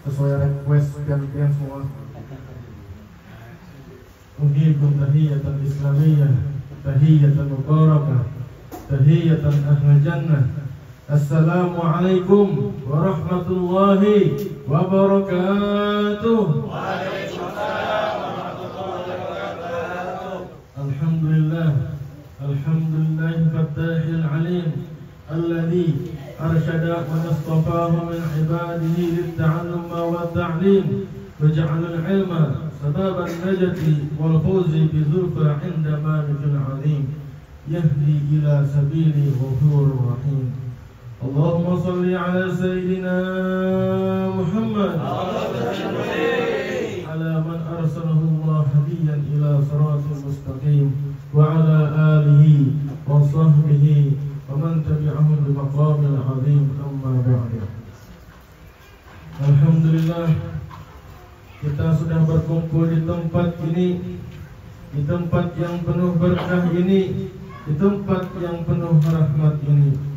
sesuai request kalian semua. Uhikum tahiyatan islamiyah, tahiyatan mubarakah, tahiyatan ahli jannah. Assalamualaikum warahmatullahi wabarakatuh. Waalaikumsalam warahmatullahi wabarakatuh. Alhamdulillah, alhamdulillah fattahil alim alladhi arsyada man istafahu min ibadihi lit-ta'allum wa ta'lim wa ja'ala al-'ilma sababan najati wal fawzi bi zulfa 'inda malikil 'azim yahdi ila sabili ghafurur rahim. Allahumma salli ala sayyidina Muhammad ala man arsalahu Allah hadiyan ila siratal mustaqim wa ala alihi wa sahbihi wa man tabi'ahum bi maqamil 'azim amma ba'du. Alhamdulillah, kita sudah berkumpul di tempat ini, di tempat yang penuh berkah ini, di tempat yang penuh rahmat ini.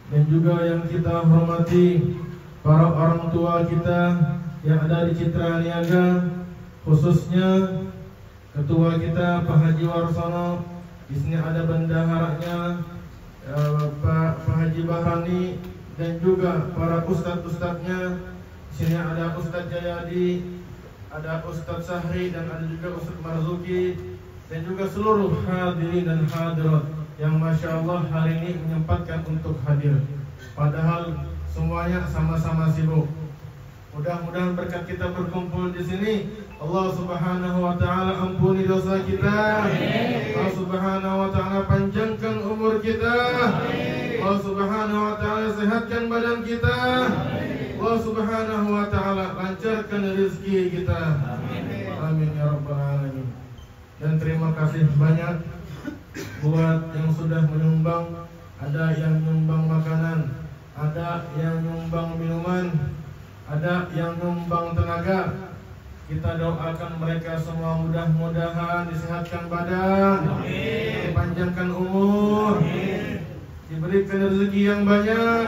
Dan juga yang kita hormati para orang tua kita yang ada di Citra Niaga, khususnya ketua kita Pak Haji Warsono. Di sini ada bendaharanya Pak Haji Bahrani dan juga para ustadz-ustadznya. Di sini ada Ustadz Jayadi, ada Ustadz Sahri dan ada juga Ustadz Marzuki dan juga seluruh hadirin dan hadirat yang Masya Allah hari ini menyempatkan untuk hadir, padahal semuanya sama-sama sibuk. Mudah-mudahan berkat kita berkumpul di sini, Allah Subhanahu wa Ta'ala ampuni dosa kita. Allah Subhanahu wa Ta'ala panjangkan umur kita. Allah Subhanahu wa Ta'ala sehatkan badan kita. Allah Subhanahu wa Ta'ala lancarkan rezeki kita. Amin ya rabbal alamin. Dan terima kasih banyak buat yang sudah menyumbang. Ada yang nyumbang makanan, ada yang nyumbang minuman, ada yang nyumbang tenaga. Kita doakan mereka semua mudah-mudahan disehatkan badan, dipanjangkan umur, diberikan rezeki yang banyak.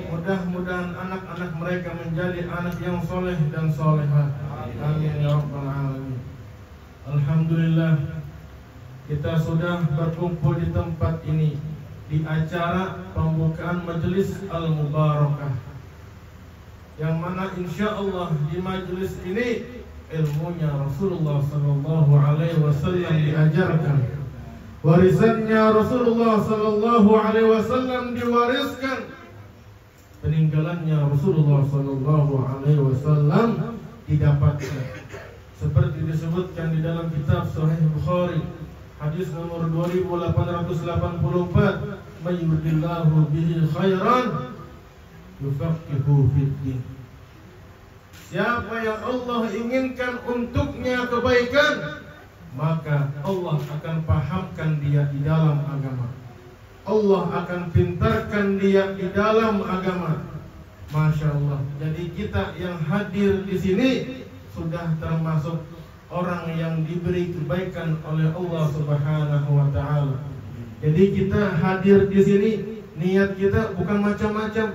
Mudah-mudahan anak-anak mereka menjadi anak yang soleh dan solehah. Amin ya rabbal alamin. Alhamdulillah, kita sudah berkumpul di tempat ini di acara pembukaan majelis Al-Mubarakah, yang mana insya Allah di majelis ini ilmunya Rasulullah Sallallahu Alaihi Wasallam diajarkan, warisannya Rasulullah Sallallahu Alaihi Wasallam diwariskan, peninggalannya Rasulullah Sallallahu Alaihi Wasallam didapatkan, seperti disebutkan di dalam kitab Sahih Bukhari hadis nomor 2884, mayyuridillahu bihi khairan yufaqihu fiddin. Siapa yang Allah inginkan untuknya kebaikan, maka Allah akan pahamkan dia di dalam agama. Allah akan pintarkan dia di dalam agama. Masya Allah. Jadi kita yang hadir di sini sudah termasuk orang yang diberi kebaikan oleh Allah Subhanahu wa Ta'ala. Jadi kita hadir di sini, niat kita bukan macam-macam.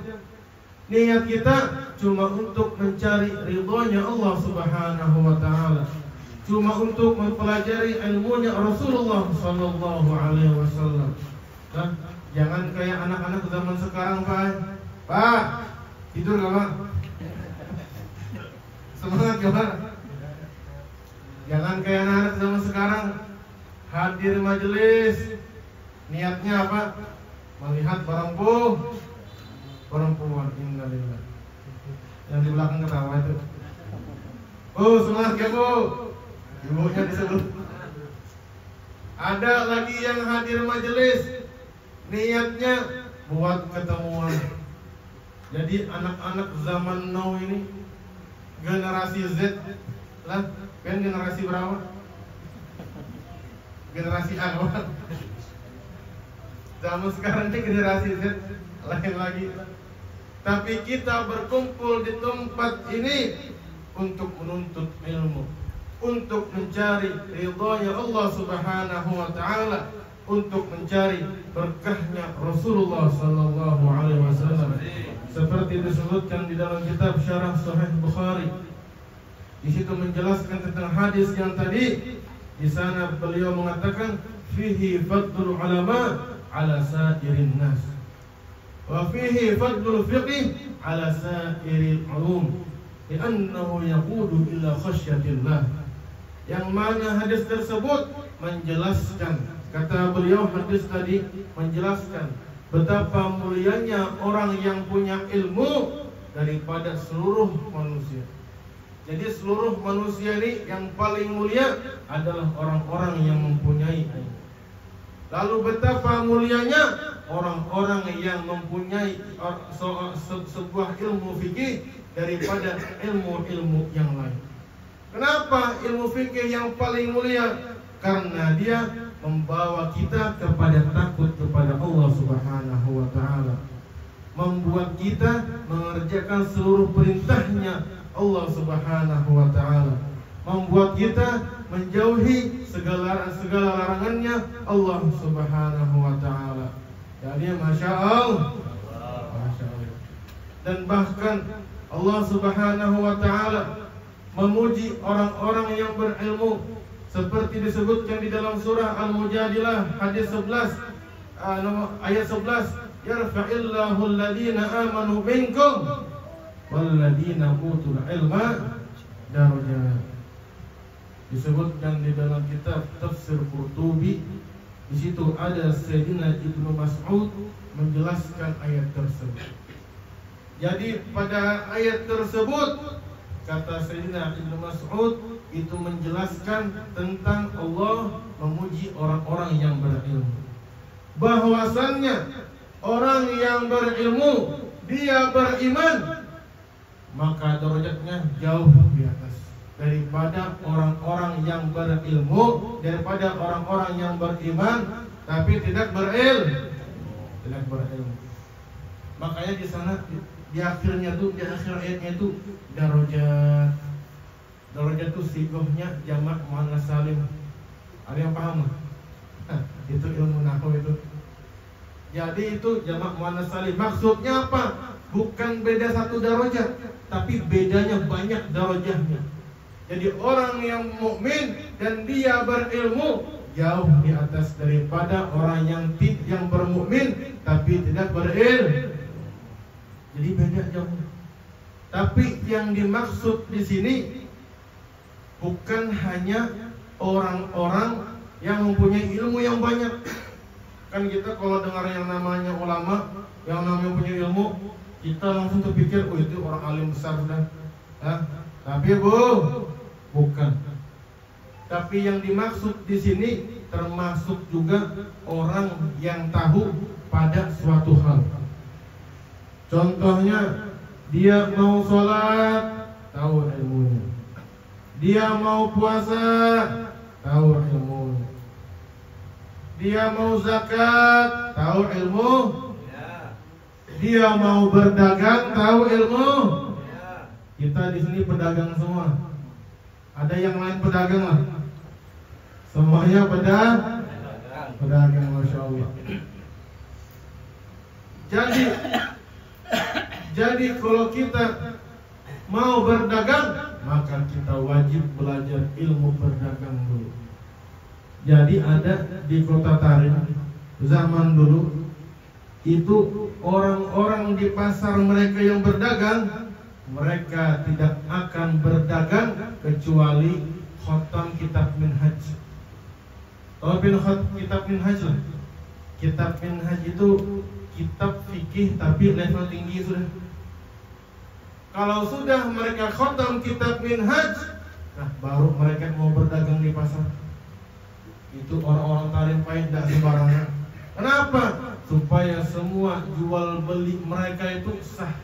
Niat kita cuma untuk mencari ridhonya Allah Subhanahu wa Ta'ala, cuma untuk mempelajari ilmunya Rasulullah Sallallahu Alaihi Wasallam. Nah, jangan kayak anak-anak zaman sekarang, Pak. Pak, tidur gak, Pak? Semangat gak, Pak? Jangan kayak anak-anak zaman sekarang hadir majelis, niatnya apa? Melihat perempuan. Innalillah. Yang di belakang ketawa itu. Oh, semangat ya, Bu. Ibunya disebut. Ada lagi yang hadir majelis, niatnya buat ketemuan. Jadi anak-anak zaman now ini, generasi Z lah. Kan generasi berapa? Generasi A, apa? Zaman sekarang ini generasi Z, lain lagi. Tapi kita berkumpul di tempat ini untuk menuntut ilmu, untuk mencari ridhonya Allah Subhanahu wa Ta'ala, untuk mencari berkahnya Rasulullah sallallahu alaihi wasallam, seperti disebutkan di dalam kitab Syarah Sahih Bukhari. Di situ menjelaskan tentang hadis yang tadi. Di sana beliau mengatakan fihi fadlul ulama ala sa'irin nas wa fihi fadlul fiqh ala sa'iril ulum li'annahu yaqudu ila khasyatillah. Yang mana hadis tersebut menjelaskan, kata beliau, hadis tadi menjelaskan betapa mulianya orang yang punya ilmu daripada seluruh manusia. Jadi seluruh manusia ini yang paling mulia adalah orang-orang yang mempunyai ilmu. Lalu betapa mulianya orang-orang yang mempunyai sebuah ilmu fikih daripada ilmu-ilmu yang lain. Kenapa ilmu fikih yang paling mulia? Karena dia membawa kita kepada takut kepada Allah Subhanahu wa ta'ala, membuat kita mengerjakan seluruh perintahnya Allah Subhanahu wa ta'ala, membuat kita menjauhi segala larangannya Allah Subhanahu wa ta'ala. Jadi Masya Allah. Dan bahkan Allah Subhanahu wa ta'ala memuji orang-orang yang berilmu, seperti disebutkan di dalam surah Al-Mujadilah hadis 11 ayat 11, yarfa'illahu alladhina amanu minkum walladhina utul ilma darajat. Disebutkan di dalam kitab Tafsir Qurtubi, di situ ada Sayyidina Ibnu Mas'ud menjelaskan ayat tersebut. Jadi pada ayat tersebut kata Sayyidina Ibnu Mas'ud itu menjelaskan tentang Allah memuji orang-orang yang berilmu, bahwasannya orang yang berilmu dia beriman, maka derajatnya jauh di atas daripada orang-orang yang berilmu, daripada orang-orang yang beriman tapi tidak berilmu. Makanya di sana di akhirnya tuh, di akhir ayatnya itu darajat. Darajat itu sigohnya jamak muannas salim. Ada yang paham? Itu ilmu nahwu itu. Jadi itu jamak muannas salim. Maksudnya apa? Bukan beda satu darajat, tapi bedanya banyak darajatnya. Jadi orang yang mukmin dan dia berilmu jauh di atas daripada orang yang bermukmin tapi tidak berilmu. Jadi beda jauh. Tapi yang dimaksud di sini bukan hanya orang-orang yang mempunyai ilmu yang banyak. Kan kita kalau dengar yang namanya ulama, yang namanya punya ilmu, kita langsung terpikir, oh itu orang alim besar sudah. Tapi bukan. Tapi yang dimaksud di sini termasuk juga orang yang tahu pada suatu hal. Contohnya, dia mau sholat, tahu ilmunya. Dia mau puasa, tahu ilmunya. Dia mau zakat, tahu ilmu. Dia mau berdagang, tahu ilmu. Kita di sini pedagang semua. Ada yang lain pedagang lah? Semuanya pedagang, Masya Allah. Jadi kalau kita mau berdagang, maka kita wajib belajar ilmu berdagang dulu. Jadi ada di Kota Tarim zaman dulu itu orang-orang di pasar mereka yang berdagang, mereka tidak akan berdagang kecuali khotam kitab minhaj. Tahu kitab minhaj lah. Kitab minhaj itu kitab fikih tapi level tinggi sudah. Kalau sudah mereka khotam kitab minhaj, nah baru mereka mau berdagang di pasar. Itu orang-orang Tarim pahit tidak sembarangan. Kenapa? Supaya semua jual beli mereka itu sah,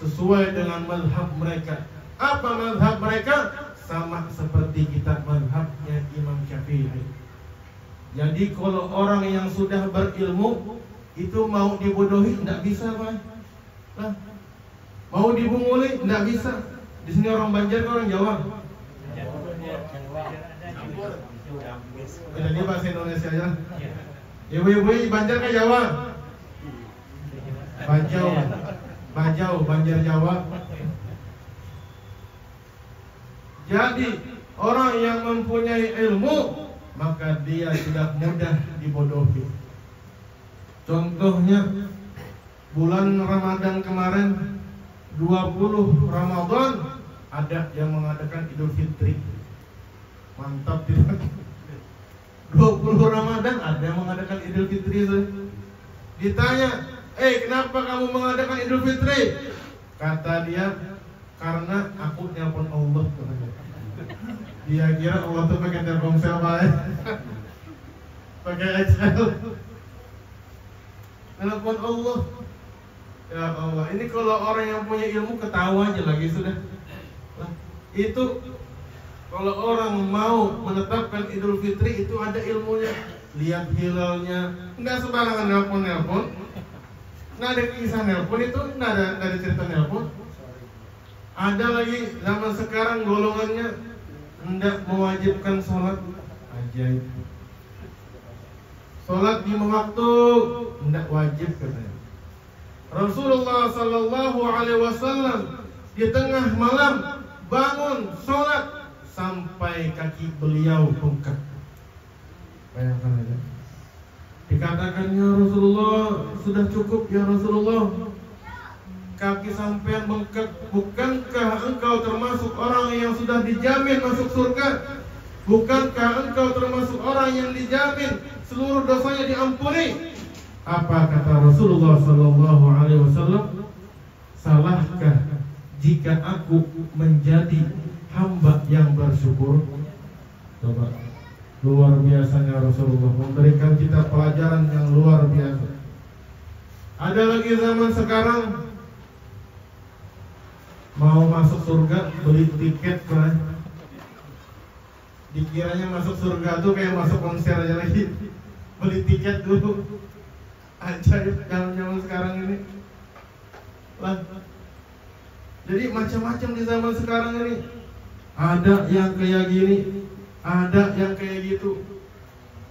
sesuai dengan mazhab mereka. Apa mazhab mereka? Sama seperti kitab mazhabnya Imam Syafi'i. Jadi kalau orang yang sudah berilmu itu mau dibodohi tidak bisa, Pak. Nah, mau dibunguli tidak bisa. Di sini orang Banjar, orang Jawa. Jadi bahasa Indonesia aja. Ibu-ibu Banjar ke Jawa? Bajau, Banjar Jawa. Jadi orang yang mempunyai ilmu maka dia tidak mudah dibodohi. Contohnya bulan Ramadan kemarin 20 Ramadan ada yang mengadakan Idul Fitri. Mantap tidak? 20 Ramadan ada yang mengadakan Idul Fitri. Ditanya, kenapa kamu mengadakan Idul Fitri? Kata dia, karena aku nelpon Allah. Dia kira Allah tuh pakai Telkomsel baik, pakai Excel. Nelpon Allah. Ya Allah, ini kalau orang yang punya ilmu ketawa aja lagi sudah. Itu kalau orang mau menetapkan Idul Fitri itu ada ilmunya. Lihat hilalnya, nggak sembarangan nelpon. Nggak ada kisah nelpon itu, nggak ada cerita nelpon. Ada lagi zaman sekarang golongannya hendak mewajibkan sholat. Ajaib. Sholat di waktu hendak wajib katanya. Rasulullah Sallallahu Alaihi Wasallam di tengah malam bangun sholat sampai kaki beliau bengkak. Bayangkan aja. Dikatakan, ya Rasulullah, sudah cukup ya Rasulullah, kaki sampean bengkak. Bukankah engkau termasuk orang yang sudah dijamin masuk surga? Bukankah engkau termasuk orang yang dijamin seluruh dosanya diampuni? Apa kata Rasulullah Sallallahu Alaihi Wasallam? Salahkah jika aku menjadi hamba yang bersyukur? Coba, luar biasanya Rasulullah memberikan kita pelajaran yang luar biasa. Ada lagi zaman sekarang mau masuk surga beli tiket kan? Dikiranya masuk surga tuh kayak masuk konser aja lagi, beli tiket dulu. Ajaib zaman sekarang ini lah. Jadi macam-macam di zaman sekarang ini. Ada yang kayak gini, ada yang kayak gitu.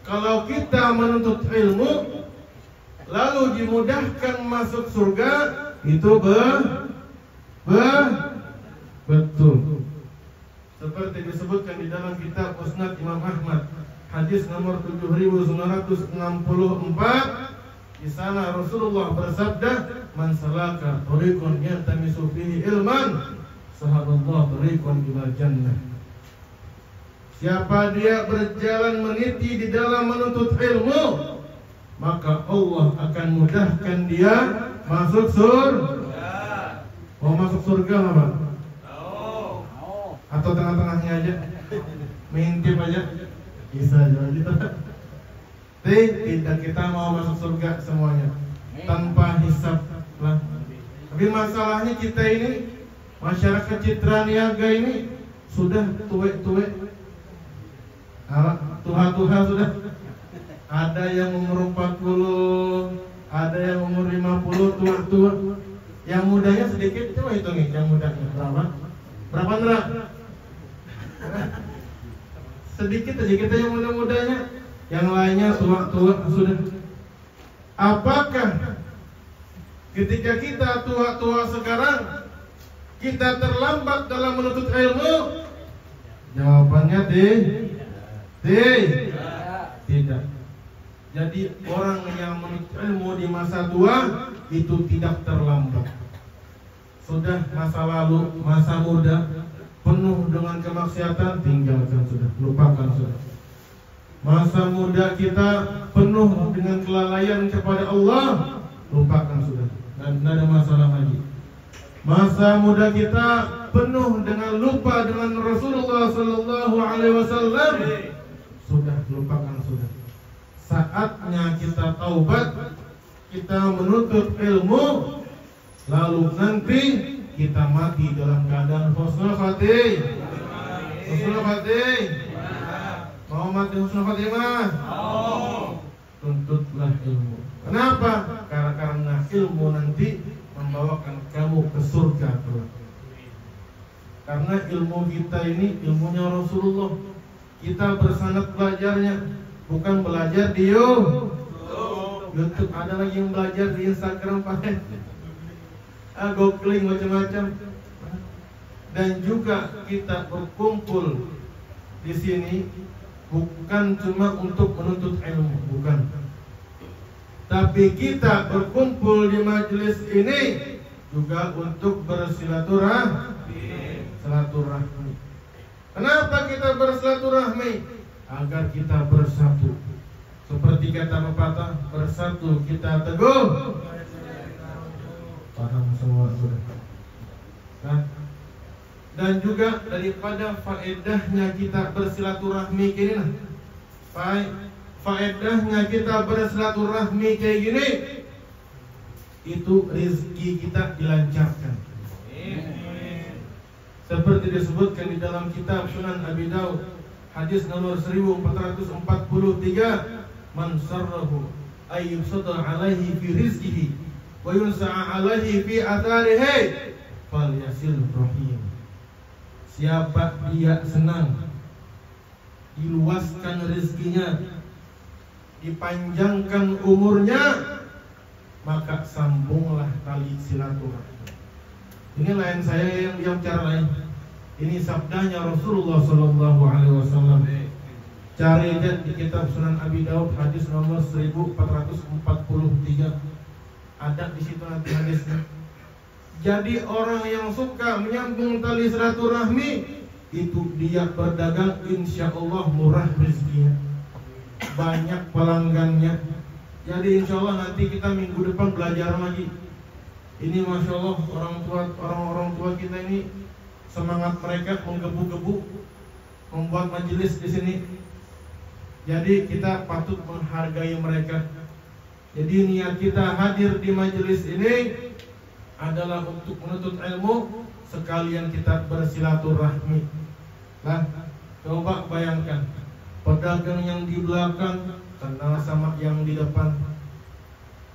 Kalau kita menuntut ilmu lalu dimudahkan masuk surga, itu betul. Seperti disebutkan di dalam kitab Musnad Imam Ahmad, hadis nomor 7964. Di sana Rasulullah bersabda, "Man salaka tariqan yaltamisu fihi ilman, sahaballahu tariqan ila jannah." Siapa dia berjalan meniti di dalam menuntut ilmu, maka Allah akan mudahkan dia masuk surga. Mau masuk surga apa? Atau tengah-tengahnya aja? Mengintip aja? Bisa aja gitu. Tidak, kita mau masuk surga semuanya tanpa hisab lah. Tapi masalahnya kita ini masyarakat Citra Niaga ini sudah tua-tua, tuha-tuha sudah. Ada yang umur 40, ada yang umur 50, tua-tua. Yang mudanya sedikit, coba hitungin yang mudanya berapa? Berapa Ndra? Sedikit aja kita yang muda-mudanya. Yang lainnya tua-tua sudah. Apakah ketika kita tua-tua sekarang kita terlambat dalam menuntut ilmu? Jawabannya tidak. Jadi orang yang menuntut ilmu di masa tua itu tidak terlambat. Sudah masa lalu, masa muda penuh dengan kemaksiatan, tinggalkan sudah, lupakan sudah. Masa muda kita penuh dengan kelalaian kepada Allah, lupakan sudah, dan tidak ada masalah lagi. Masa muda kita penuh dengan lupa dengan Rasulullah Sallallahu Alaihi Wasallam, sudah, lupakan sudah. Saatnya kita taubat, kita menuntut ilmu, lalu nanti kita mati dalam keadaan husnul khatimah. Husnul khatimah. Mau mati husnul khatimah? Mau. Tuntutlah ilmu. Kenapa? Karena ilmu nanti membawakan kamu ke surga. Karena ilmu kita ini ilmunya Rasulullah. Kita bersanad belajarnya, bukan belajar di YouTube. YouTube, ada lagi yang belajar di Instagram pakai googling macam-macam. Dan juga kita berkumpul di sini bukan cuma untuk menuntut ilmu, bukan. Tapi kita berkumpul di majelis ini juga untuk bersilaturahmi. Kenapa kita bersilaturahmi? Agar kita bersatu. Seperti kata pepatah, bersatu kita teguh. Paham semua sudah? Kan? Dan juga daripada faedahnya kita bersilaturahmi kayak gini, faedahnya kita bersilaturahmi kayak gini, itu rezeki kita dilancarkan. Seperti disebutkan di dalam kitab Sunan Abi Daud, hadis nomor 1443, man sarrahu ay yusada alaihi fi rizqihi wa yunsa'a alaihi fi atharihi falyasil rahim. Siapa dia senang diluaskan rezekinya, dipanjangkan umurnya, maka sambunglah tali silaturahmi. Ini lain saya yang cara lain. Ini sabdanya Rasulullah SAW. Cari lihat di kitab Sunan Abi Daud hadis nomor 1443. Ada di situ nanti hadisnya. Jadi orang yang suka menyambung tali silaturahmi itu dia berdagang, insya Allah murah rezekinya, banyak pelanggannya. Jadi insya Allah nanti kita minggu depan belajar lagi. Ini masya Allah orang tua kita ini semangat mereka menggebu-gebu membuat majelis di sini. Jadi kita patut menghargai mereka. Jadi niat kita hadir di majelis ini adalah untuk menuntut ilmu, sekalian kita bersilaturahmi. Nah, coba bayangkan, pedagang yang di belakang kenal sama yang di depan,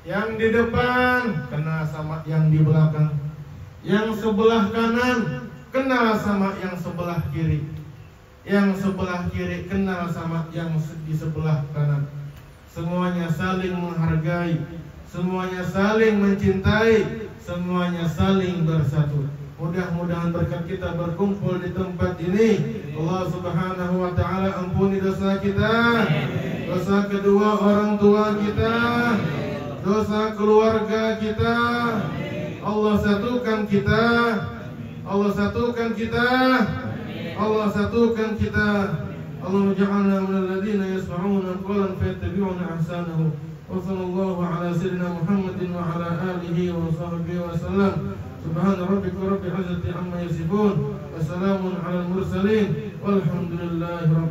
yang di depan kenal sama yang di belakang, yang sebelah kanan kenal sama yang sebelah kiri, yang sebelah kiri kenal sama yang di sebelah kanan. Semuanya saling menghargai, semuanya saling mencintai, semuanya saling bersatu. Mudah-mudahan berkat kita berkumpul di tempat ini, Allah Subhanahu wa ta'ala ampuni dosa kita, dosa kedua orang tua kita, dosa keluarga kita. Allah satukan kita, Allah satukan kita, Allah satukan kita. Allahumma ja'alna minal ladzina yasma'una qawlan fayattabi'una ahsanahu. Wa sallallahu ala sayyidina Muhammadin wa ala alihi wa sahbihi wa sallam. Subhana rabbika rabbil izzati amma yasifun wa salamun alal mursalin walhamdulillahi rabbil